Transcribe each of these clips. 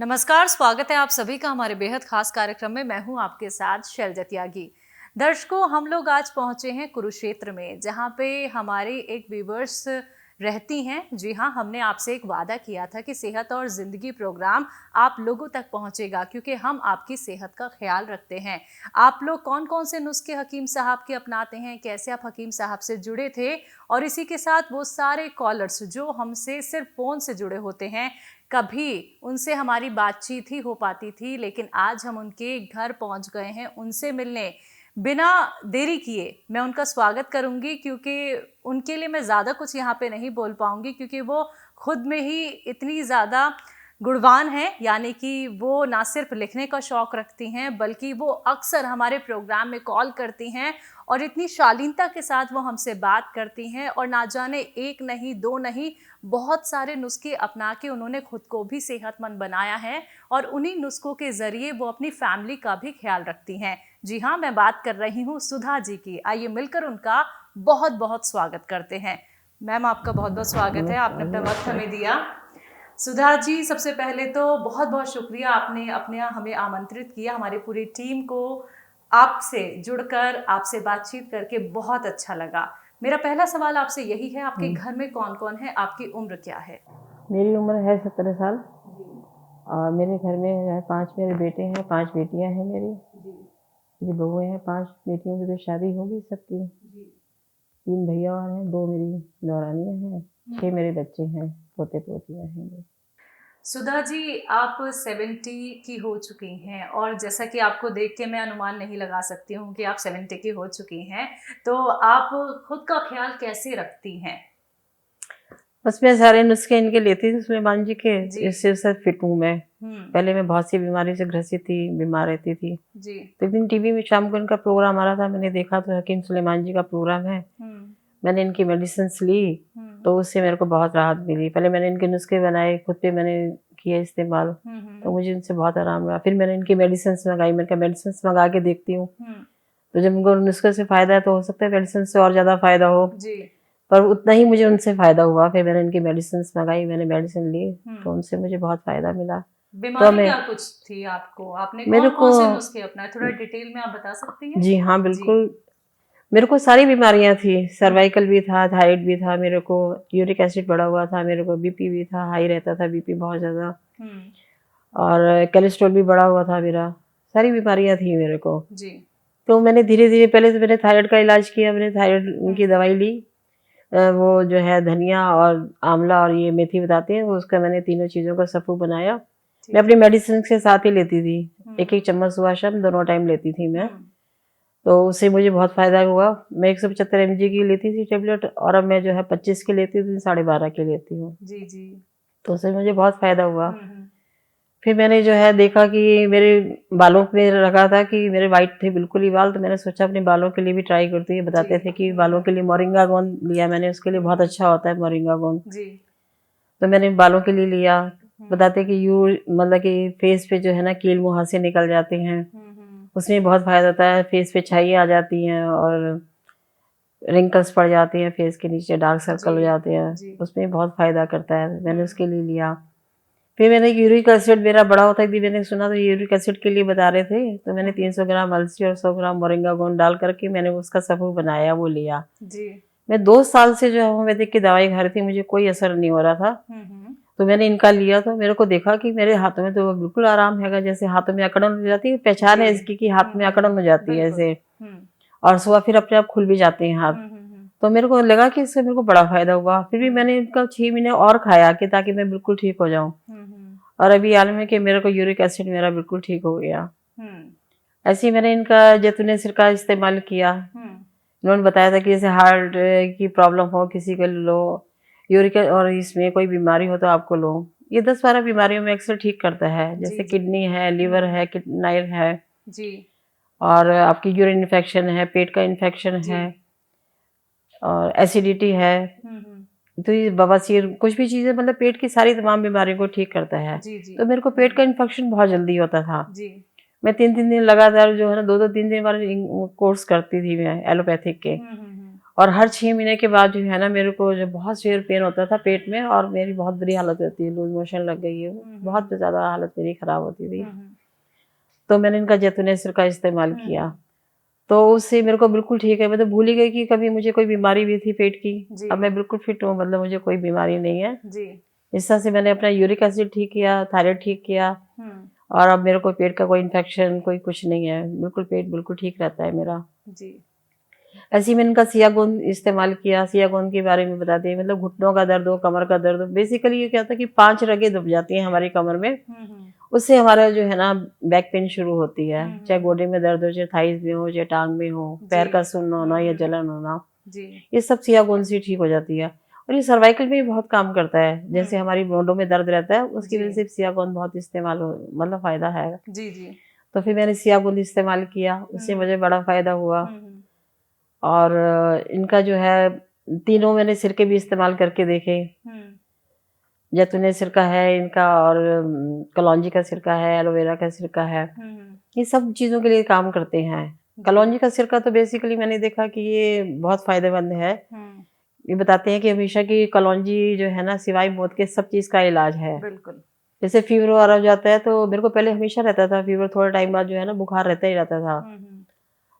नमस्कार, स्वागत है आप सभी का हमारे बेहद खास कार्यक्रम में। मैं हूं आपके साथ शैलजा त्यागी। दर्शकों, हम लोग आज पहुंचे हैं कुरुक्षेत्र में, जहां पे हमारे एक व्यूवर्स रहती हैं। जी हां, हमने आपसे एक वादा किया था कि सेहत और ज़िंदगी प्रोग्राम आप लोगों तक पहुंचेगा, क्योंकि हम आपकी सेहत का ख्याल रखते हैं। आप लोग कौन कौन से नुस्खे हकीम साहब के अपनाते हैं, कैसे आप हकीम साहब से जुड़े थे, और इसी के साथ वो सारे कॉलर्स जो हमसे सिर्फ फ़ोन से जुड़े होते हैं, कभी उनसे हमारी बातचीत ही हो पाती थी, लेकिन आज हम उनके घर पहुंच गए हैं उनसे मिलने। बिना देरी किए मैं उनका स्वागत करूंगी, क्योंकि उनके लिए मैं ज़्यादा कुछ यहाँ पे नहीं बोल पाऊंगी, क्योंकि वो खुद में ही इतनी ज़्यादा गुणवान हैं। यानी कि वो ना सिर्फ लिखने का शौक़ रखती हैं, बल्कि वो अक्सर हमारे प्रोग्राम में कॉल करती हैं और इतनी शालीनता के साथ वो हमसे बात करती हैं। और ना जाने एक नहीं, दो नहीं, बहुत सारे नुस्खे अपना के उन्होंने खुद को भी सेहतमंद बनाया है, और उन्हीं नुस्खों के ज़रिए वो अपनी फैमिली का भी ख्याल रखती हैं। जी हाँ, मैं बात कर रही हूँ सुधा जी की। आइए मिलकर उनका बहुत बहुत स्वागत करते हैं। मैम, आपका बहुत बहुत स्वागत है, आपने अपना वक्त हमें दिया। सुधा जी, सबसे पहले तो बहुत बहुत शुक्रिया, आपने अपने यहाँ हमें आमंत्रित किया। हमारी पूरी टीम को आपसे जुड़कर, आपसे बातचीत करके बहुत अच्छा लगा। मेरा पहला सवाल आपसे यही है, आपके घर में कौन कौन है, आपकी उम्र क्या है? मेरी उम्र है 17 साल और मेरे घर में है 5 मेरे बेटे हैं, 5 बेटियां हैं मेरी बहू हैं। 5 बेटियों की तो शादी होगी सबकी। 3 भैया और हैं, 2 मेरी नौरानियां हैं, 6 मेरे बच्चे हैं, पोते पोतियां हैं मेरे। सुधा जी, आप 70 की हो चुकी हैं, और जैसा कि आपको देख के मैं अनुमान नहीं लगा सकती हूँ कि आप 70 की हो चुकी हैं, तो आप खुद का ख्याल कैसे रखती हैं? बस मैं सारे नुस्खे इनके लेती थी सुलेमान जी के, जी। इससे सब फिट हूँ मैं। पहले मैं बहुत सी बीमारी से ग्रसित थी, बीमार रहती थी। जी। तो एक दिन टीवी में शाम को इनका प्रोग्राम आ रहा था, मैंने देखा तो हकीम सुलेमान जी का प्रोग्राम है। मैंने इनकी मेडिसिन ली, तो उससे मेरे को बहुत राहत मिली। पहले मैंने इनके नुस्खे बनाए, खुद पे मैंने किया इस्तेमाल, तो मुझे इनसे बहुत आराम रहा। फिर मैंने इनकी मेडिसिन मंगाई, मैंने कहा मेडिसिन मंगा के देखती हूँ। तो जब उनको नुस्खे से फायदा है तो हो सकता है मेडिसिन से और ज़्यादा फायदा हो जी। पर उतना ही मुझे उनसे फायदा हुआ। फिर मैंने इनकी मेडिसिन मंगाई, मैंने मेडिसिन ली, तो उनसे मुझे बहुत फायदा मिला। बीमारी क्या कुछ थी आपको? आपने मेरे कौन-कौन से को नुस्खे अपनाए? थोड़ा डिटेल में आप बता सकती हैं? जी हाँ, बिल्कुल। मेरे को सारी बीमारियां थी, सर्वाइकल भी था, थायराइड भी था, मेरे को यूरिक एसिड बढ़ा हुआ था, मेरे को बीपी भी था, हाई रहता था बीपी बहुत ज़्यादा, और कोलेस्ट्रॉल भी बढ़ा हुआ था मेरा। सारी बीमारियां थी मेरे को जी। तो मैंने धीरे धीरे, पहले तो मैंने थायराइड का इलाज किया, मैंने थायराइड की दवाई ली। वो जो है धनिया और आंवला और ये मेथी बताते हैं, वो उसका मैंने तीनों चीज़ों का सफ़ू बनाया। मैं अपनी मेडिसिन के साथ ही लेती थी, एक एक चम्मच सुबह शाम दोनों टाइम लेती थी मैं। तो उससे मुझे बहुत फ़ायदा हुआ। मैं 175 mg की लेती थी टेबलेट, और अब मैं जो है 25 की लेती थी, 12.5 की लेती हूँ जी जी। तो उससे मुझे बहुत फ़ायदा हुआ। फिर मैंने जो है देखा कि मेरे बालों में लगा था कि मेरे वाइट थे बिल्कुल ही बाल, तो मैंने सोचा अपने बालों के लिए भी ट्राई करती हूँ। बताते थे कि बालों के लिए मोरिंगा गोंद लिया मैंने, उसके लिए बहुत अच्छा होता है मोरिंगा गोंद जी। तो मैंने बालों के लिए लिया। बताते कि यू मतलब कि फेस पे जो है ना कील मुहासे निकल जाते हैं, उसमें बहुत फायदा होता है। फेस पे छाई आ जाती हैं और रिंकल्स पड़ जाते हैं, फेस के नीचे डार्क सर्कल हो जाते हैं, उसमें बहुत फायदा करता है। मैंने उसके लिए लिया। फिर मैंने यूरिक एसिड मेरा बड़ा होता है, मैंने सुना तो यूरिक एसिड के लिए बता रहे थे, तो मैंने 300 ग्राम अलसी और 100 ग्राम मोरिंगा गोंद डाल करके मैंने उसका सफ़ू बनाया, वो लिया जी। मैं 2 साल से जो है होम्योपैथिक की दवाई खा रही थी, मुझे कोई असर नहीं हो रहा था। तो मैंने इनका लिया, तो मेरे को देखा कि मेरे हाथों में तो बिल्कुल आराम है, जैसे हाथों में अकड़न हो जाती है, पहचान है इसकी कि हाथ में अकड़न हो जाती है ऐसे, और सुबह फिर अपने आप खुल भी जाते हैं हाथ। तो मेरे को लगा कि इससे मेरे को बड़ा फायदा हुआ। फिर भी मैंने इनका 6 महीने और खाया कि ताकि मैं बिल्कुल ठीक हो जाऊं, और अभी हाल में कि मेरे को यूरिक एसिड मेरा बिल्कुल ठीक हो गया। ऐसे ही मैंने इनका जैतून सिरका इस्तेमाल किया। इन्होंने बताया था कि जैसे हार्ट की प्रॉब्लम हो किसी को लो, यूरिक और इसमें कोई बीमारी हो तो आपको लो। ये 10-12 बीमारियों में अक्सर ठीक करता है, जैसे किडनी है, लीवर है, किडनी है जी, और आपकी यूरिन इन्फेक्शन है, पेट का इन्फेक्शन है, और एसिडिटी है, तो ये बवासीर, कुछ भी चीज़ें, मतलब पेट की सारी तमाम बीमारियों को ठीक करता है जी। तो मेरे को पेट का इन्फेक्शन बहुत जल्दी होता था जी। मैं 3-3 दिन लगातार जो है ना 2-2 3-3 बार कोर्स करती थी मैं एलोपैथिक के, और हर 6 महीने के बाद जो है ना मेरे को जो बहुत सीवियर पेन होता था पेट में, और मेरी बहुत बुरी हालत होती है, लूज मोशन लग गई है, बहुत ज़्यादा हालत मेरी ख़राब होती थी। तो मैंने इनका जैतूनेसर का इस्तेमाल किया, तो उससे मेरे को बिल्कुल ठीक है। मैं तो भूल ही गई कि कभी मुझे कोई बीमारी भी थी पेट की। अब मैं बिल्कुल फिट हूँ, मतलब मुझे कोई बीमारी नहीं है जी। इस तरह से मैंने अपना यूरिक एसिड ठीक किया, थायराइड ठीक किया, और अब मेरे को पेट का कोई इन्फेक्शन कोई कुछ नहीं है, बिल्कुल पेट बिल्कुल ठीक रहता है मेरा जी। ऐसे ही मैंने इनका सियागोंद इस्तेमाल किया। सियागोंद के बारे में बताते हैं, मतलब घुटनों का दर्द हो, कमर का दर्द हो, बेसिकली ये क्या होता है कि 5 रगें दब जाती हैं हमारी कमर में, उससे हमारा जो है ना बैक पेन शुरू होती है, चाहे गोडे में दर्द हो, चाहे थाइज में हो, चाहे टांग में हो, पैर का सुन्न होना या जलन होना, ये सब सियागोंद से ठीक हो जाती है। और ये सर्वाइकल में भी बहुत काम करता है, जैसे हमारी गोडों में दर्द रहता है, उसकी वजह से सियागोंद बहुत इस्तेमाल हो, मतलब फायदा है जी जी। तो फिर मैंने सियागोंद इस्तेमाल किया, उससे मुझे बड़ा फायदा हुआ। और इनका जो है तीनों मैंने सिरके भी इस्तेमाल करके देखे, जैतूने सिरका है इनका, और कलौंजी का सिरका है, एलोवेरा का सिरका है, ये सब चीज़ों के लिए काम करते हैं। कलौंजी का सिरका तो बेसिकली मैंने देखा कि ये बहुत फायदेमंद है। ये बताते हैं कि हमेशा की कलौंजी जो है ना सिवाय मौत के सब चीज़ का इलाज है। बिल्कुल। जैसे फीवर आ जाता है तो मेरे को पहले हमेशा रहता था फीवर, थोड़ा टाइम बाद जो है ना बुखार रहता ही रहता था।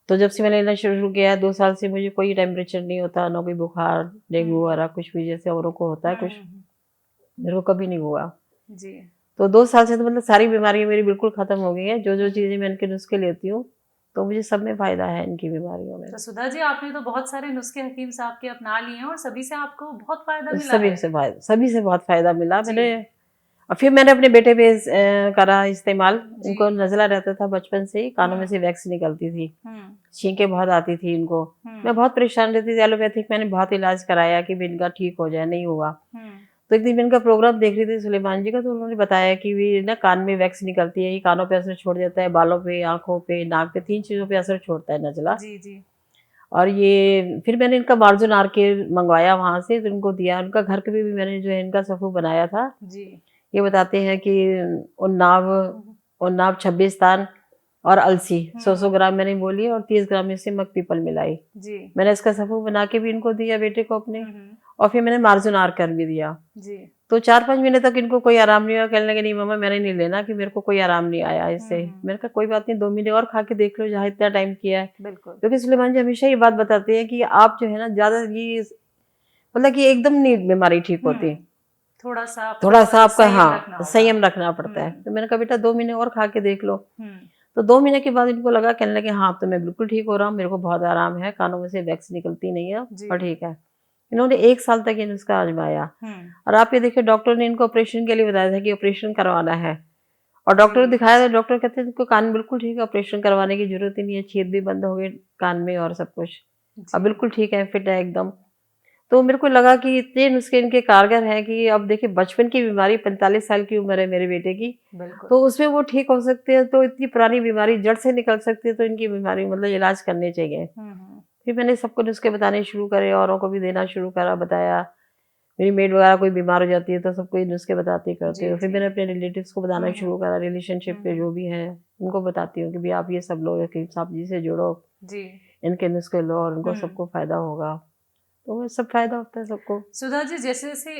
तो जब से मैंने लेना शुरू किया 2 साल से मुझे कोई टेम्परेचर नहीं होता, ना कोई बुखार, डेंगू वगैरह कुछ भी जैसे औरों को होता है कुछ, मेरे को कभी नहीं हुआ जी। तो 2 साल से तो मतलब सारी बीमारियां मेरी बिल्कुल खत्म हो गई हैं। जो जो चीजें मैं इनके नुस्खे लेती हूँ तो मुझे सब में फायदा है इनकी बीमारियों में। तो सुधा जी आपने तो बहुत सारे नुस्खे हकीम साहब के अपना लिए हैं और सभी से आपको बहुत फायदा मिला है। सभी से बहुत फायदा मिला मैंने। और फिर मैंने अपने बेटे पे करा इस्तेमाल। उनको नजला रहता था बचपन से ही, कानों में से वैक्स निकलती थी, छींकें बहुत आती थी इनको, मैं बहुत परेशान रहती थी। एलोपैथिक मैंने बहुत इलाज कराया कि इनका ठीक हो जाए, नहीं हुआ। तो एक दिन मैं इनका प्रोग्राम देख रही थी सुलेमान जी का, तो उन्होंने बताया कि भी ना कान में वैक्स निकलती है, ये कानों पे असर छोड़ देता है, बालों पे, आंखों पे, नाक पे, 3 चीजों पे असर छोड़ता है नजला जी जी। और ये फिर मैंने इनका मार्जुन आर के मंगवाया वहां से, तो इनको दिया। उनका घर के भी मैंने जो है इनका सफू बनाया था जी। ये बताते हैं कि उन्नाव 26 तान और अलसी 100 ग्राम मैंने बोली, और 30 ग्राम इससे मग पीपल मिलाई जी। मैंने इसका सफू बना के भी इनको दिया बेटे को अपने, और फिर मैंने मार्जुन आर कर भी दिया जी। तो 4-5 महीने तक इनको कोई आराम नहीं हुआ। कहने लगे नहीं मामा मैंने नहीं लेना, कि मेरे को कोई आराम नहीं आया इससे। मैंने कहा कोई बात नहीं, 2 महीने और खा के देख लो जहाँ इतना टाइम किया है। बिल्कुल। क्योंकि सुलेमान जी हमेशा ये बात बताते हैं कि आप जो है ना ज्यादा ये मतलब कि एकदम नहीं बीमारी ठीक होती, थोड़ा सा आपका हाँ संयम रखना पड़ता है। तो मैंने कहा बेटा 2 महीने और खा के देख लो। तो 2 महीने के बाद इनको लगा, कहने लगे हाँ तो मैं बिल्कुल ठीक हो रहा हूँ, मेरे को बहुत आराम है, कानों में से वैक्स निकलती नहीं है और ठीक है। इन्होंने 1 साल तक नुस्खा आजमाया। और आप ये देखिए डॉक्टर ने इनको ऑपरेशन के लिए बताया था कि ऑपरेशन करवाना है, और डॉक्टर को दिखाया था, डॉक्टर कहते हैं कान बिल्कुल ठीक है, ऑपरेशन करवाने की जरूरत ही नहीं है, छेद भी बंद हो गए कान में और सब कुछ, अब बिल्कुल ठीक है, फिट है एकदम। तो मेरे को लगा कि इतने नुस्खे इनके कारगर हैं कि अब देखिए बचपन की बीमारी 45 साल की उम्र है मेरे बेटे की, तो उसमें वो ठीक हो सकते हैं, तो इतनी पुरानी बीमारी जड़ से निकल सकती है, तो इनकी बीमारी मतलब इलाज करने चाहिए। फिर मैंने सबको नुस्खे बताने शुरू करे, औरों को भी देना शुरू करा, बताया। मेरी मेड वगैरह कोई बीमार हो जाती है तो सबको ये नुस्खे बताते करते हो। फिर मैंने अपने रिलेटिव्स को बताना शुरू करा, रिलेशनशिप पे जो भी है उनको बताती हूँ कि भाई आप ये सब लो, साहब जी से जुड़ो, इनके नुस्खे लो और उनको सबको फायदा होगा। तो सब फायदा होता है सबको। सुधा जी जैसे जैसे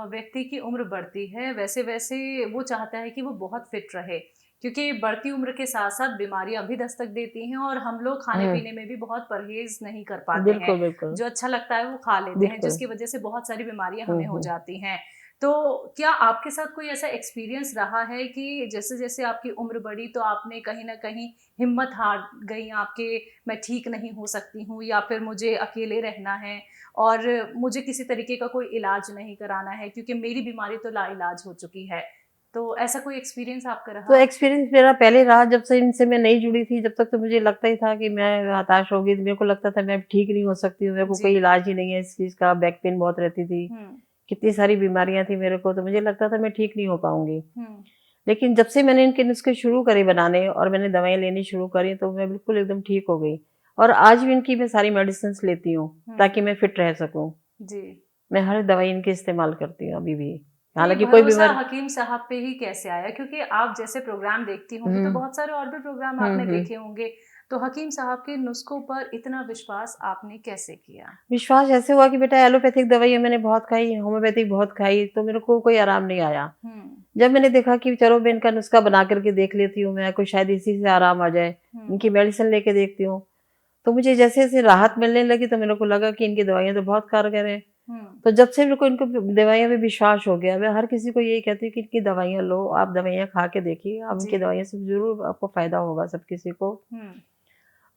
व्यक्ति की उम्र बढ़ती है वैसे वैसे वो चाहता है कि वो बहुत फिट रहे, क्योंकि बढ़ती उम्र के साथ साथ बीमारियां भी दस्तक देती हैं और हम लोग खाने पीने में भी बहुत परहेज नहीं कर पाते हैं। बिल्कुल। जो अच्छा लगता है वो खा लेते हैं, जिसकी वजह से बहुत सारी बीमारियां हमें हो जाती हैं। तो क्या आपके साथ कोई ऐसा एक्सपीरियंस रहा है कि जैसे जैसे आपकी उम्र बढ़ी तो आपने कहीं ना कहीं हिम्मत हार गई आपके, मैं ठीक नहीं हो सकती हूँ, या फिर मुझे अकेले रहना है और मुझे किसी तरीके का कोई इलाज नहीं कराना है क्योंकि मेरी बीमारी तो लाइलाज हो चुकी है, तो ऐसा कोई एक्सपीरियंस आपका रहा? तो एक्सपीरियंस मेरा पहले रहा, जब से इनसे मैं नहीं जुड़ी थी, जब तक तो मुझे लगता ही था कि मैं हताश हो गई, मेरे को लगता था मैं ठीक नहीं हो सकती हूँ, मेरे को कोई इलाज ही नहीं है इस चीज का, बैक पेन बहुत रहती थी, कितनी सारी बीमारियां थी मेरे को, तो मुझे लगता था मैं ठीक नहीं हो पाऊंगी। लेकिन जब से मैंने इनके नुस्खे शुरू करे बनाने और मैंने दवाएं लेनी शुरू करी तो मैं बिल्कुल एकदम ठीक हो गई, और आज भी इनकी मैं सारी मेडिसिन लेती हूँ ताकि मैं फिट रह सकूं जी। मैं हर दवाई इनकी इस्तेमाल करती हूँ अभी भी, हालांकि कोई बीमारी हकीम साहब पे ही कैसे आया? क्योंकि आप जैसे प्रोग्राम देखती होंगी तो बहुत सारे और भी प्रोग्राम आपने देखे होंगे, तो हकीम साहब के नुस्खों पर इतना विश्वास आपने कैसे किया? विश्वास ऐसे हुआ कि बेटा एलोपैथिक दवाइयाँ मैंने बहुत खाई, होम्योपैथिक बहुत खाई, तो मेरे को कोई आराम नहीं आया। हुँ, जब मैंने देखा कि चलो मैं इनका नुस्खा बना करके देख लेती हूँ मैं, कोई शायद इसी से आराम आ जाए, हुँ, इनकी मेडिसिन लेके देखती हूँ। तो मुझे जैसे-जैसे राहत मिलने लगी तो मेरे को लगा कि इनकी दवाइयाँ तो बहुत कारगर हैं। हुँ, तो जब से मेरे को इनको दवाइयों पे विश्वास हो गया, मैं हर किसी को यही कहती हूँ कि इनकी दवाइयाँ लो, आप दवाइयाँ खा के देखिए, अब जी, इनकी दवाइयों से ज़रूर आपको फ़ायदा होगा सब किसी को। हुँ,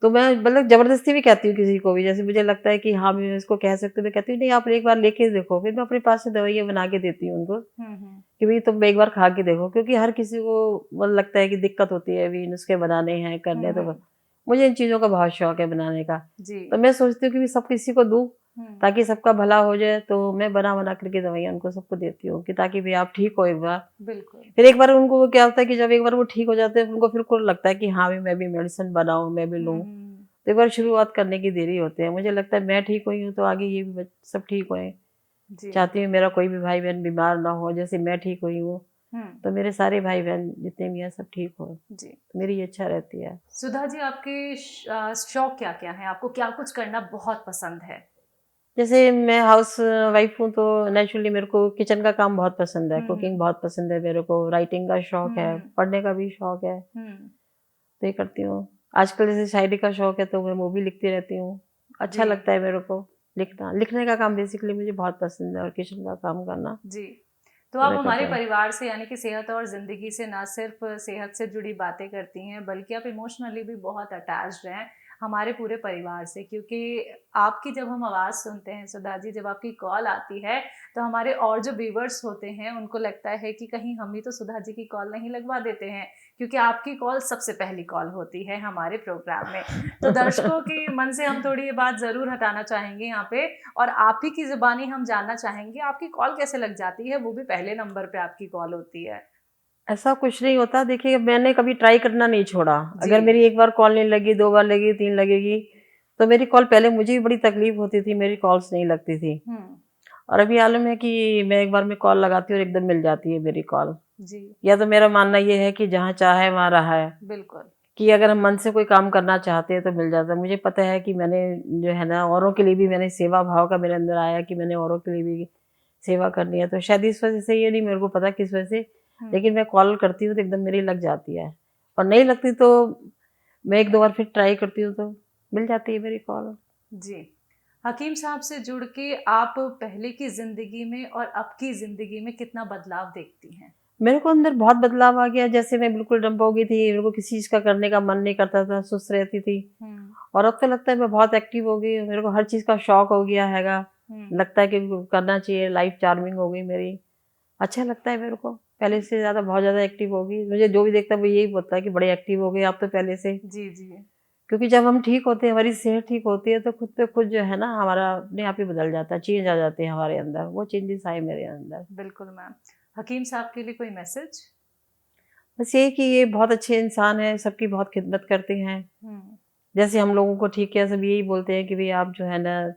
तो मैं मतलब ज़बरदस्ती भी कहती हूँ किसी को भी, जैसे मुझे लगता है कि हाँ, मैं इसको कह सकती हूँ, मैं कहती हूँ नहीं आप एक बार लेके देखो, फिर मैं अपने पास से दवाइयाँ बना के देती हूँ उनको, हुँ, हुँ, कि भई तुम एक बार खा के देखो, क्योंकि हर किसी को मतलब लगता है कि दिक्कत होती है, अभी नुस्खे बनाने हैं, करने हुँ, हैं, तो हुँ, मुझे इन चीज़ों का बहुत शौक है बनाने का। जी, तो मैं सोचती हूँ कि सब किसी को दूँ, हुँ, ताकि सबका भला हो जाए, तो मैं बना-बना करके दवाइयाँ उनको सबको देती हूँ कि ताकि भई आप ठीक हो एक बार। बिल्कुल। फिर एक बार उनको वो क्या होता है कि जब एक बार वो ठीक हो जाते हैं, उनको फिर को लगता है कि हाँ, भई मैं भी मेडिसिन बनाऊँ, मैं भी हुँ, लूँ। हुँ, तो एक बार शुरुआत करने की देरी होती है। मुझे लगता है मैं ठीक हुई हूँ, तो आगे ये भी बच सब ठीक होएँ। जी, चाहती हूँ मेरा कोई भी भाई-बहन बीमार ना हो, जैसे मैं ठीक हुई हूँ, हुँ, तो मेरे सारे भाई-बहन जितने भी हैं सब ठीक हों। जी। तो मेरी ये इच्छा रहती है। सुधा जी आपके शौक क्या-क्या हैं? आपको क्या कुछ करना बहुत पसंद है? जैसे मैं हाउस वाइफ हूँ, तो नेचुरली मेरे को किचन का काम बहुत पसंद है, हुँ, कुकिंग हुँ, बहुत पसंद है मेरे को, राइटिंग का शौक हुँ, है, हुँ, पढ़ने का भी शौक है, हुँ, तो ये करती हूँ। आजकल जैसे शायरी का शौक है, तो मैं वो भी लिखती रहती हूँ। अच्छा जी, लगता है मेरे को लिखना। लिखने का काम बेसिकली मुझे बहुत पसंद है, और किचन का काम करना, जी। तो तो आप मैं हमारे करती हूँ। परिवार से यानी कि सेहत और ज़िंदगी से ना सिर्फ़ सेहत से जुड़ी बातें करती हैं, बल्कि आप इमोशनली भी बहुत अटैच्ड हैं हमारे पूरे परिवार से, क्योंकि आपकी जब हम आवाज़ सुनते हैं सुधा जी, जब आपकी कॉल आती है, तो हमारे और जो व्यूअर्स होते हैं, उनको लगता है कि कहीं हम ही तो सुधा जी की कॉल नहीं लगवा देते हैं, क्योंकि आपकी कॉल सबसे पहली कॉल होती है हमारे प्रोग्राम में। तो दर्शकों के मन से हम थोड़ी ये बात ज़रूर हटाना चाहेंगे यहाँ पे, और आप ही की ज़ुबानी हम जानना चाहेंगे, आपकी कॉल कैसे लग जाती है? वो भी पहले नंबर पे आपकी कॉल होती है। ऐसा कुछ नहीं होता। देखिए, मैंने कभी ट्राई करना नहीं छोड़ा। जी। अगर मेरी एक बार कॉल नहीं लगी, 2 बार लगी, 3 लगेगी, तो मेरी कॉल पहले मुझे भी बड़ी तकलीफ़ होती थी, मेरी कॉल्स नहीं लगती थी। हुँ। और अभी मालूम है कि मैं एक बार में कॉल लगाती हूँ और एकदम मिल जाती है मेरी कॉल। जी, या तो मेरा मानना ये है कि जहाँ चाह है वहाँ राह है, बिल्कुल। कि अगर हम मन से कोई काम करना चाहते हैं तो मिल जाता है। मुझे पता है कि मैंने जो है ना औरों के लिए भी मैंने सेवा भाव का मेरे अंदर आया कि मैंने औरों के लिए भी सेवा करनी है। तो शायद इस वज़ह से, ये नहीं मेरे को पता किस वज़ह से, हुँ। लेकिन मैं कॉल करती हूँ तो एकदम मेरी लग जाती है। और नहीं लगती तो मैं 1-2 बार फिर ट्राई करती हूँ, तो मिल जाती है मेरी कॉल। जी। हकीम साहब से जुड़ के आप पहले की ज़िंदगी में और अब की ज़िंदगी में कितना बदलाव देखती हैं? मेरे को अंदर बहुत बदलाव आ गया, जैसे मैं बिल्कुल डंप हो गई थी, मेरे को किसी चीज़ का करने का मन नहीं करता था, सुस्त रहती थी। हुँ, और अब तो लगता है मैं बहुत एक्टिव हो गई हूँ, मेरे को हर चीज़ का शौक हो गया हैगा। हुँ। लगता है कि करना चाहिए, लाइफ़ चार्मिंग हो गई मेरी। अच्छा लगता है मेरे को, पहले से ज़्यादा बहुत ज़्यादा एक्टिव हो गई। मुझे जो भी देखता है वो यही बोलता है कि बड़े एक्टिव हो गई आप तो पहले से। जी, जी। क्योंकि जब हम ठीक होते हैं, हमारी सेहत ठीक होती है, तो खुद पे खुद जो है ना हमारा अपने आप ही बदल जाता है, चेंज आ जाते हैं हमारे अंदर। वो चेंजेस आए मेरे अंदर। बिल्कुल मैम। हकीम साहब के लिए कोई मैसेज? बस यही कि ये बहुत अच्छे इंसान हैं, सबकी बहुत खिदमत करते हैं। हुँ, जैसे हम लोगों को ठीक किया, सब यही बोलते हैं कि भई आप जो है ना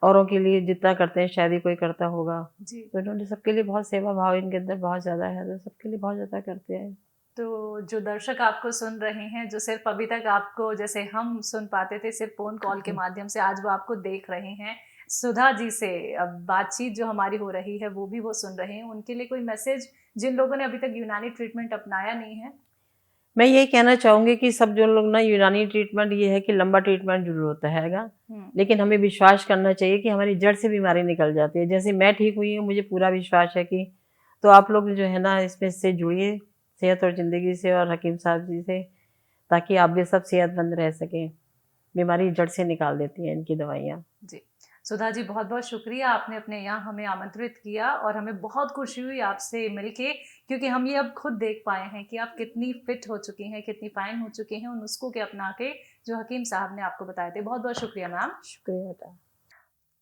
औरों के लिए जितना करते हैं शायद ही कोई करता होगा। जी। तो इन्होंने सबके लिए बहुत सेवा भाव इनके अंदर बहुत ज़्यादा है, तो सबके लिए बहुत ज़्यादा करते हैं। तो जो दर्शक आपको सुन रहे हैं, जो सिर्फ़ अभी तक आपको जैसे हम सुन पाते थे सिर्फ़ फ़ोन कॉल के माध्यम से, आज वो आपको देख रहे हैं। सुधा जी से अब बातचीत जो हमारी हो रही है, वो भी वो सुन रहे हैं। उनके लिए कोई मैसेज, जिन लोगों ने अभी तक यूनानी ट्रीटमेंट अपनाया नहीं है? मैं यही कहना चाहूँगी कि सब जो लोग ना यूनानी ट्रीटमेंट, ये है कि लंबा ट्रीटमेंट ज़रूर होता हैगा, हुँ, लेकिन हमें विश्वास करना चाहिए कि हमारी जड़ से बीमारी निकल जाती है। जैसे मैं ठीक हुई हूँ, मुझे पूरा विश्वास है कि तो आप लोग जो है ना इसमें से जुड़िए, सेहत और ज़िंदगी से और हकीम साहब जी से, ताकि आप भी सब सेहतमंद रह सकें। बीमारी जड़ से निकाल देती हैं इनकी दवाइयाँ। जी। सुधा जी बहुत-बहुत शुक्रिया, आपने अपने यहाँ हमें आमंत्रित किया और हमें बहुत खुशी हुई आपसे मिलके, क्योंकि हम ये अब खुद देख पाए हैं कि आप कितनी फिट हो चुकी हैं, कितनी फाइन हो चुकी हैं उन नुस्खों के अपना के, जो हकीम साहब ने आपको बताए थे। बहुत-बहुत शुक्रिया मैम। शुक्रिया बेटा।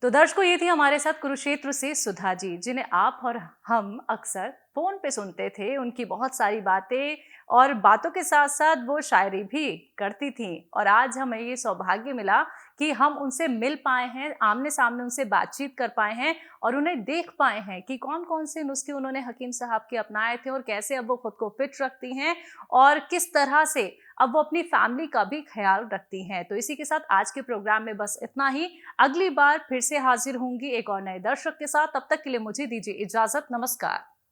तो दर्शकों, ये थी हमारे साथ कुरुक्षेत्र से सुधा जी, जिन्हें आप और हम अक्सर फ़ोन पे सुनते थे। उनकी बहुत सारी बातें और बातों के साथ साथ वो शायरी भी करती थी। और आज हमें ये सौभाग्य मिला कि हम उनसे मिल पाए हैं, आमने सामने उनसे बातचीत कर पाए हैं और उन्हें देख पाए हैं कि कौन कौन से नुस्खे उन्होंने हकीम साहब के अपनाए थे और कैसे अब वो खुद को फिट रखती हैं और किस तरह से अब वो अपनी फैमिली का भी ख्याल रखती हैं। तो इसी के साथ आज के प्रोग्राम में बस इतना ही। अगली बार फिर से हाजिर होंगी एक और नए दर्शक के साथ। तब तक के लिए मुझे दीजिए इजाजत। नमस्कार।